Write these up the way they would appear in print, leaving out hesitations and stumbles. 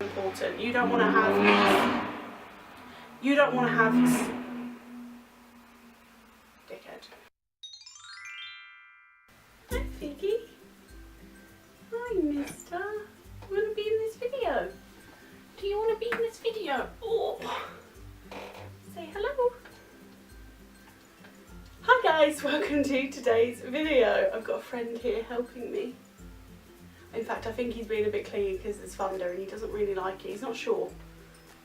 Important. You don't want to have dickhead. Hi Figgy. Hi mister. You want to be in this video? Do you want to be in this video? Oh. Say hello. Hi guys, welcome to today's video. I've got a friend here helping me. In fact, I think he's being a bit clingy because it's thunder and he doesn't really like it. He's not sure.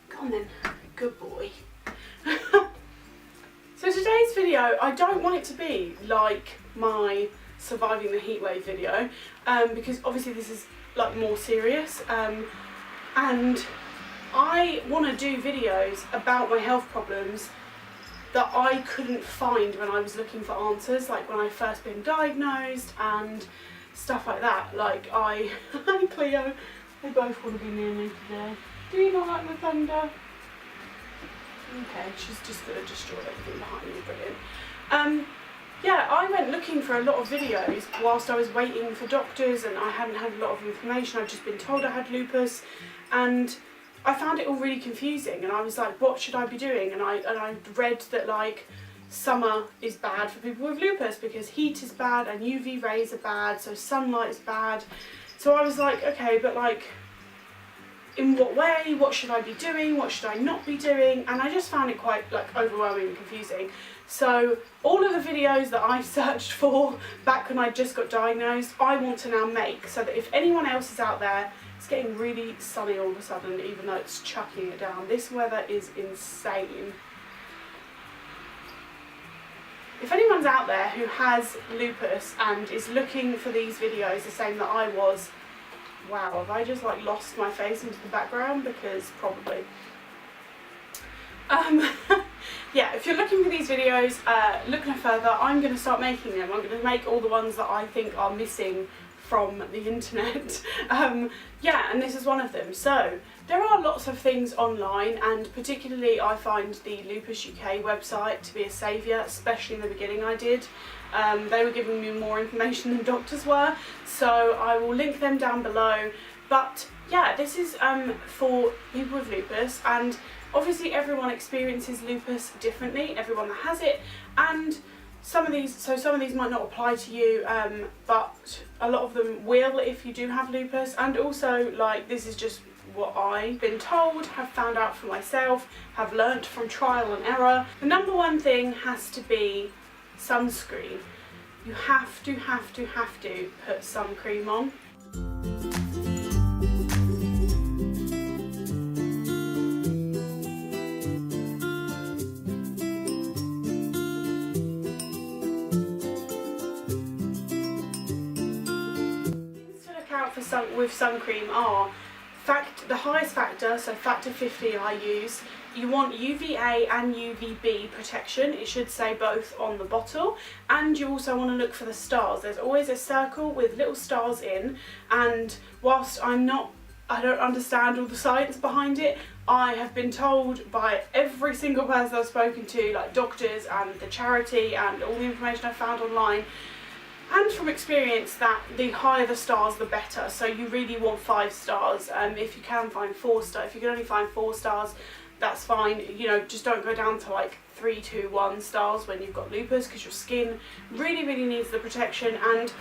Come on then. Good boy. So today's video, I don't want it to be like my surviving the heatwave video because obviously this is like more serious and I want to do videos about my health problems that I couldn't find when I was looking for answers, like when I first been diagnosed and stuff like that. Like hi Cleo, they both want to be near me today. Do you not like the thunder? Okay, she's just going to destroy everything behind me, brilliant. Yeah, I went looking for a lot of videos whilst I was waiting for doctors and I hadn't had a lot of information. I'd just been told I had lupus and I found it all really confusing and I was like, what should I be doing? And I read that like summer is bad for people with lupus because heat is bad and UV rays are bad, so sunlight is bad. So I was like, okay, but like in what way? What should I be doing? What should I not be doing? And I just found it quite like overwhelming and confusing. So all of the videos that I searched for back when I just got diagnosed, I want to now make so that if anyone else is out there, it's getting really sunny all of a sudden, even though it's chucking it down. This weather is insane. If anyone's out there who has lupus and is looking for these videos the same that I was, wow, have I just like lost my face into the background? Because probably. Yeah, if you're looking for these videos, look no further. I'm going to start making them. I'm going to make all the ones that I think are missing from the internet. Yeah, and this is one of them. So there are lots of things online, and particularly I find the Lupus UK website to be a saviour, especially in the beginning I did. They were giving me more information than doctors were, so I will link them down below. But yeah, this is for people with lupus, and obviously everyone experiences lupus differently, everyone that has it, and some of these might not apply to you, but a lot of them will if you do have lupus. And also, like, this is just what I've been told, have found out for myself, have learnt from trial and error. The number one thing has to be sunscreen. You have to put sun cream on. With sun cream are the highest factor, so factor 50 I use. You want UVA and UVB protection. It should say both on the bottle, and you also want to look for the stars. There's always a circle with little stars in, and whilst I don't understand all the science behind it, I have been told by every single person I've spoken to, like doctors and the charity and all the information I found online, and from experience, that the higher the stars the better. So you really want 5 stars. If you can find 4 stars, if you can only find 4 stars, that's fine. You know, just don't go down to like 3, 2, 1 stars when you've got lupus, because your skin really needs the protection. And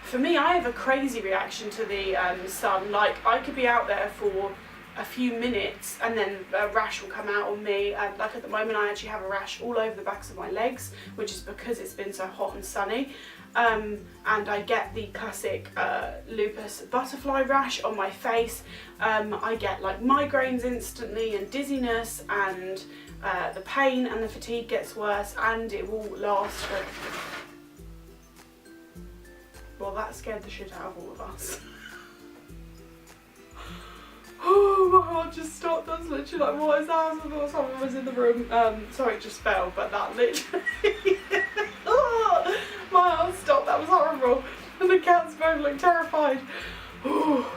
for me, I have a crazy reaction to the sun. Like, I could be out there for a few minutes and then a rash will come out on me, and like at the moment I actually have a rash all over the backs of my legs, which is because it's been so hot and sunny. And I get the classic lupus butterfly rash on my face. I get like migraines instantly and dizziness, and the pain and the fatigue gets worse, and it will last for... Well, that scared the shit out of all of us. Oh my heart just stopped. That's literally like, what is that? I thought someone was in the room. Sorry, it just fell, but that literally... Oh, my heart stopped. That was horrible. And the cats both look terrified. Oh,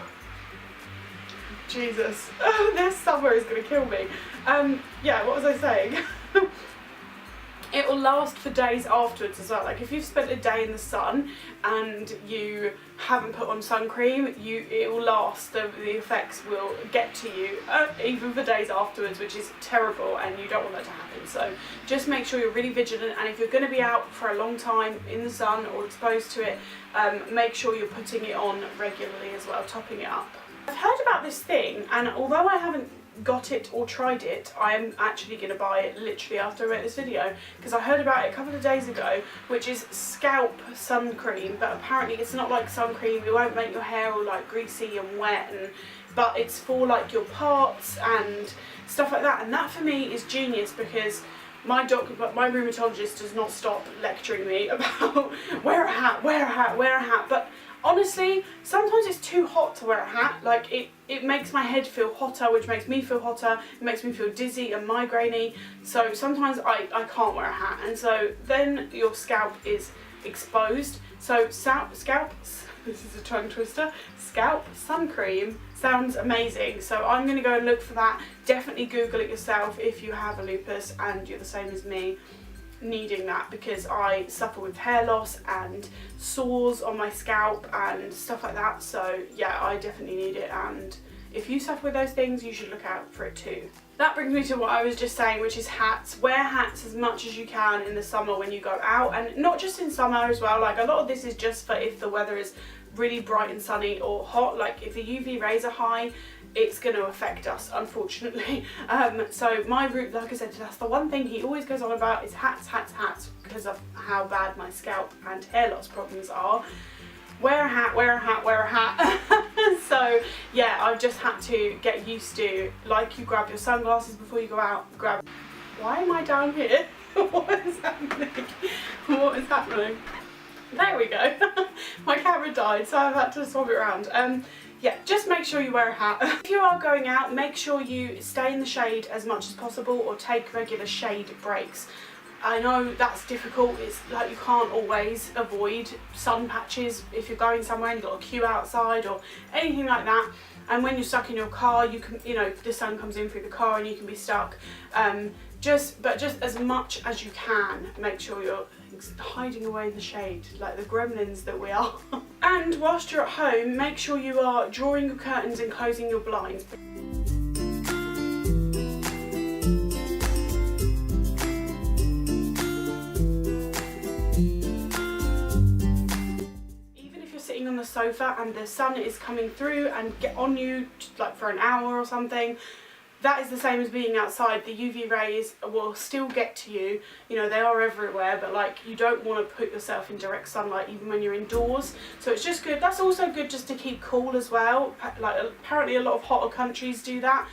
Jesus. This summer is going to kill me. Yeah, what was I saying? it will last for days afterwards as well. Like if you've spent a day in the sun and you haven't put on sun cream, it will last. The effects will get to you even for days afterwards, which is terrible, and you don't want that to happen. So just make sure you're really vigilant, and if you're going to be out for a long time in the sun or exposed to it, make sure you're putting it on regularly as well, topping it up. I've heard about this thing, and although I haven't got it or tried it, I'm actually going to buy it literally after I make this video, because I heard about it a couple of days ago, which is scalp sun cream. But apparently it's not like sun cream, it won't make your hair all like greasy and wet, but it's for like your parts and stuff like that. And that for me is genius, because my rheumatologist does not stop lecturing me about wear a hat, wear a hat, wear a hat. But honestly, sometimes it's too hot to wear a hat. Like it makes my head feel hotter, which makes me feel hotter. It makes me feel dizzy and migrainey. So sometimes I can't wear a hat, and so then your scalp is exposed. So scalp, this is a tongue twister, scalp sun cream sounds amazing. So I'm going to go and look for that. Definitely Google it yourself if you have a lupus and you're the same as me, needing that, because I suffer with hair loss and sores on my scalp and stuff like that. So yeah, I definitely need it, and if you suffer with those things, you should look out for it too. That brings me to what I was just saying, which is hats. Wear hats as much as you can in the summer when you go out, and not just in summer as well. Like a lot of this is just for if the weather is really bright and sunny or hot. Like if the UV rays are high, it's going to affect us, unfortunately. So my route, like I said, that's the one thing he always goes on about, is hats, hats, hats, because of how bad my scalp and hair loss problems are. Wear a hat, wear a hat, wear a hat. So yeah, I've just had to get used to, like, you grab your sunglasses before you go out, why am I down here? What is happening? What is happening? There we go. My camera died, so I've had to swap it around. Yeah, just make sure you wear a hat. If you are going out, make sure you stay in the shade as much as possible, or take regular shade breaks. I know that's difficult. It's like you can't always avoid sun patches if you're going somewhere and you've got a queue outside or anything like that. And when you're stuck in your car, you can, the sun comes in through the car and you can be stuck. Just as much as you can, make sure you're hiding away in the shade, like the gremlins that we are. And whilst you're at home, make sure you are drawing your curtains and closing your blinds. Even if you're sitting on the sofa and the sun is coming through and get on you like for an hour or something, that is the same as being outside. The UV rays will still get to you. They are everywhere, but like, you don't want to put yourself in direct sunlight even when you're indoors. So it's just good. That's also good just to keep cool as well. Like apparently a lot of hotter countries do that.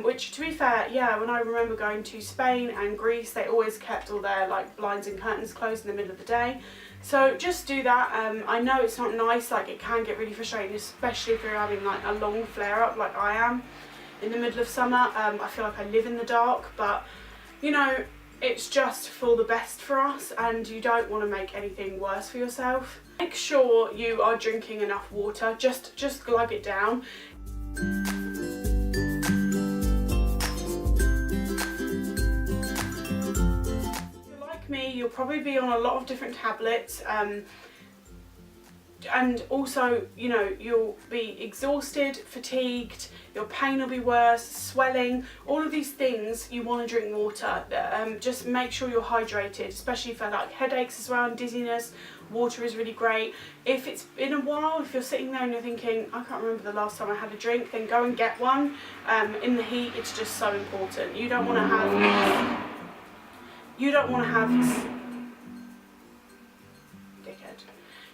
Which, to be fair, yeah, when I remember going to Spain and Greece, they always kept all their like blinds and curtains closed in the middle of the day. So just do that. I know it's not nice, like it can get really frustrating, especially if you're having like a long flare up like I am in the middle of summer. I feel like I live in the dark, but it's just for the best for us, and you don't want to make anything worse for yourself. Make sure you are drinking enough water, just glug it down. If you're like me, you'll probably be on a lot of different tablets, and also, you'll be exhausted, fatigued, your pain will be worse, swelling, all of these things. You want to drink water. Just make sure you're hydrated, especially for like headaches as well and dizziness. Water is really great. If it's been a while, if you're sitting there and you're thinking, I can't remember the last time I had a drink, then go and get one. In the heat, it's just so important. You don't want to have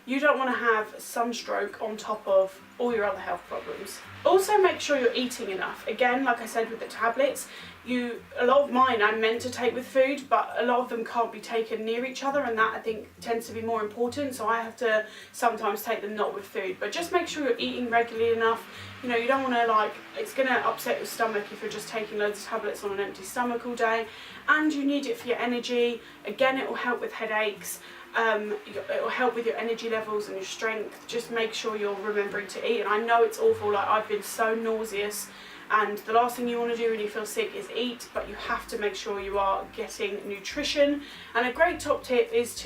you don't want to have sunstroke on top of all your other health problems. Also, make sure you're eating enough. Again, like I said with the tablets, a lot of mine I'm meant to take with food, but a lot of them can't be taken near each other, and that I think tends to be more important, so I have to sometimes take them not with food. But just make sure you're eating regularly enough. You don't want to it's going to upset your stomach if you're just taking loads of tablets on an empty stomach all day, and you need it for your energy. Again, it will help with headaches. It will help with your energy levels and your strength. Just make sure you're remembering to eat. And I know it's awful, like I've been so nauseous, and the last thing you want to do when you feel sick is eat, but you have to make sure you are getting nutrition. And a great top tip is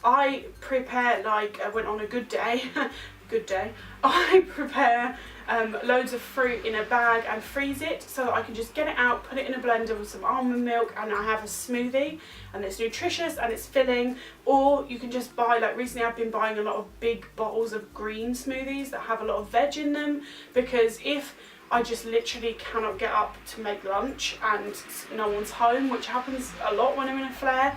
I prepare, like when on a good day, I prepare loads of fruit in a bag and freeze it so that I can just get it out, put it in a blender with some almond milk, and I have a smoothie, and it's nutritious and it's filling. Or you can just buy, like recently I've been buying a lot of big bottles of green smoothies that have a lot of veg in them, because if I just literally cannot get up to make lunch and no one's home, which happens a lot when I'm in a flare,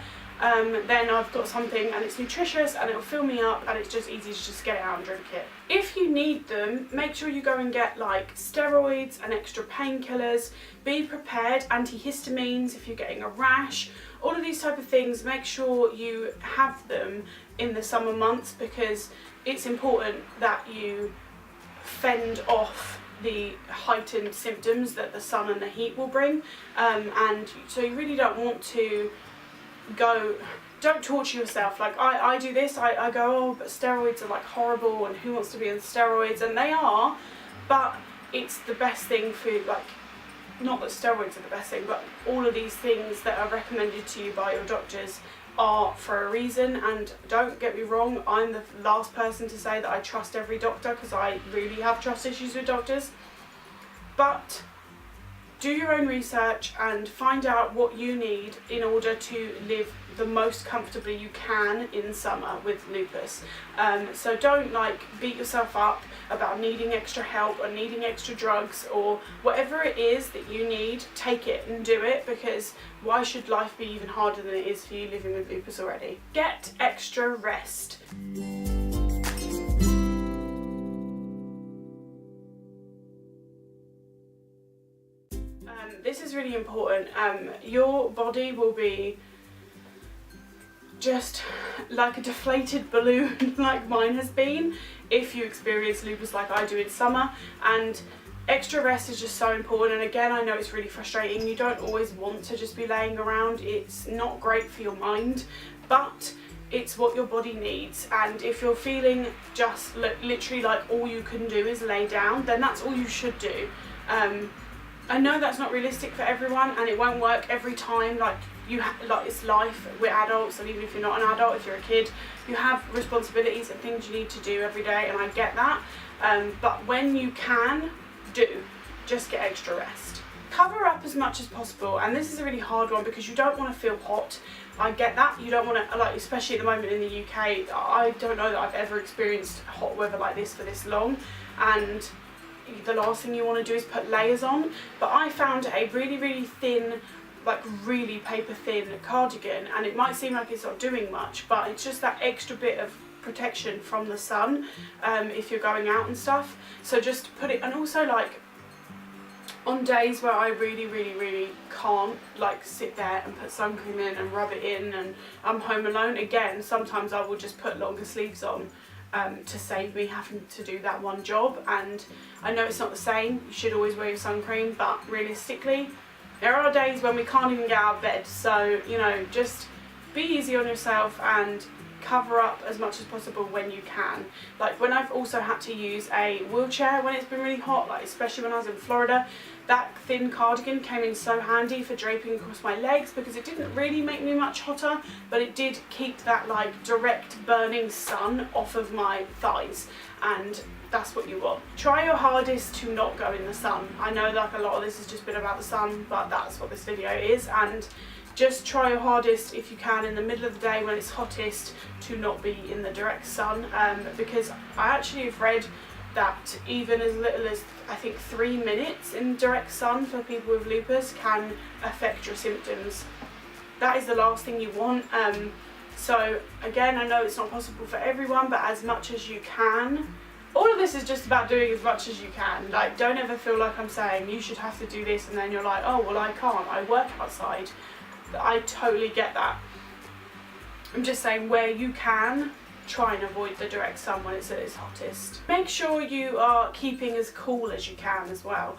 then I've got something and it's nutritious and it'll fill me up, and it's just easy to just get it out and drink it. If you need them, make sure you go and get like steroids and extra painkillers. Be prepared, antihistamines if you're getting a rash, all of these type of things. Make sure you have them in the summer months, because it's important that you fend off the heightened symptoms that the sun and the heat will bring, and so you really don't want to don't torture yourself. Like I do this, I go, oh, but steroids are like horrible and who wants to be on steroids, and they are, but it's the best thing for, like, not that steroids are the best thing, but all of these things that are recommended to you by your doctors are for a reason. And don't get me wrong, I'm the last person to say that I trust every doctor, because I really have trust issues with doctors, but do your own research and find out what you need in order to live the most comfortably you can in summer with lupus. So don't like beat yourself up about needing extra help or needing extra drugs, or whatever it is that you need, take it and do it, because why should life be even harder than it is for you living with lupus already? Get extra rest. This is really important. Your body will be just like a deflated balloon like mine has been if you experience lupus like I do in summer, and extra rest is just so important. And again, I know it's really frustrating, you don't always want to just be laying around, it's not great for your mind, but it's what your body needs. And if you're feeling just literally like all you can do is lay down, then that's all you should do. I know that's not realistic for everyone, and it won't work every time. Like it's life. We're adults, and even if you're not an adult, if you're a kid, you have responsibilities and things you need to do every day, and I get that. But when you can just get extra rest. Cover up as much as possible, and this is a really hard one because you don't want to feel hot. I get that. You don't want to, like, especially at the moment in the UK, I don't know that I've ever experienced hot weather like this for this long, and the last thing you want to do is put layers on. But I found a really thin, like really paper thin cardigan, and it might seem like it's not doing much, but it's just that extra bit of protection from the sun if you're going out and stuff. So just put it, and also like on days where I really can't like sit there and put sun cream in and rub it in, and I'm home alone, again sometimes I will just put longer sleeves on to save me having to do that one job. And I know it's not the same, you should always wear your sun cream, but realistically there are days when we can't even get out of bed, so you know, just be easy on yourself and cover up as much as possible when you can. Like when I've also had to use a wheelchair when it's been really hot, like especially when I was in Florida, that thin cardigan came in so handy for draping across my legs, because it didn't really make me much hotter, but it did keep that like direct burning sun off of my thighs, and that's what you want. Try your hardest to not go in the sun. I know like a lot of this has just been about the sun, but that's what this video is, and just try your hardest if you can in the middle of the day when it's hottest to not be in the direct sun, because I actually have read that even as little as I think 3 minutes in direct sun for people with lupus can affect your symptoms. That is the last thing you want. So again, I know it's not possible for everyone, but as much as you can. All of this is just about doing as much as you can. Like, don't ever feel like I'm saying you should have to do this and then you're like, oh well, I can't, I work outside. I totally get that. I'm just saying where you can, try and avoid the direct sun when it's at its hottest. Make sure you are keeping as cool as you can as well.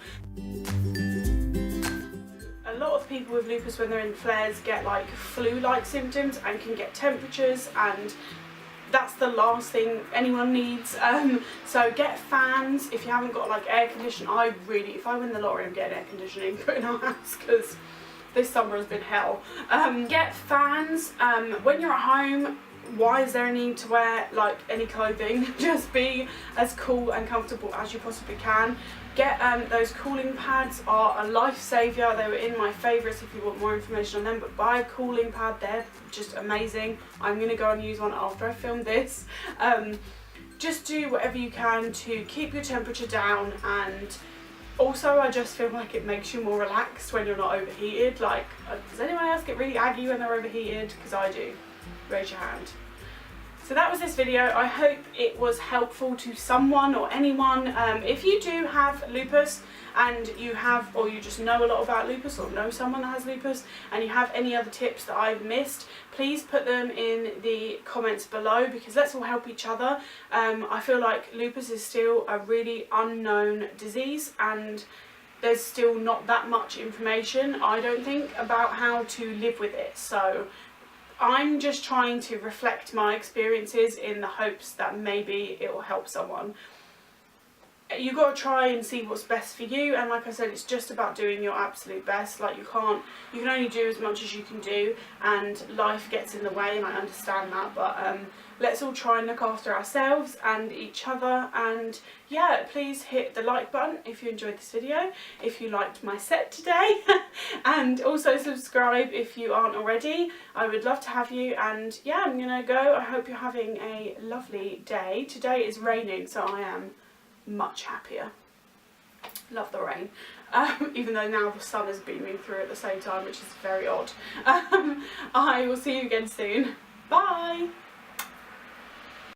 A lot of people with lupus, when they're in flares, get like flu-like symptoms and can get temperatures, and that's the last thing anyone needs. So get fans if you haven't got like air conditioning. If I win the lottery, I'm getting air conditioning put in our house, because this summer has been hell. Get fans. When you're at home, why is there a need to wear like any clothing? Just be as cool and comfortable as you possibly can. Get those cooling pads, are a lifesaver. They were in my favourites if you want more information on them, but buy a cooling pad, they're just amazing. I'm going to go and use one after I film this. Just do whatever you can to keep your temperature down, and also I just feel like it makes you more relaxed when you're not overheated. Like, does anyone else get really aggy when they're overheated? Because I do. Raise your hand. So that was this video. I hope it was helpful to someone or anyone. If you do have lupus and you have, or you just know a lot about lupus or know someone that has lupus and you have any other tips that I've missed, please put them in the comments below, because let's all help each other. I feel like lupus is still a really unknown disease, and there's still not that much information, I don't think, about how to live with it. So I'm just trying to reflect my experiences in the hopes that maybe it will help someone. You've got to try and see what's best for you, and like I said, it's just about doing your absolute best. Like, you can only do as much as you can do, and life gets in the way, and I understand that, but let's all try and look after ourselves and each other. And yeah, please hit the like button if you enjoyed this video, if you liked my set today, and also subscribe if you aren't already. I would love to have you, and yeah, I'm gonna go. I hope you're having a lovely day. Today is raining, so I am much happier. Love the rain, even though now the sun is beaming through at the same time, which is very odd. I will see you again soon. Bye.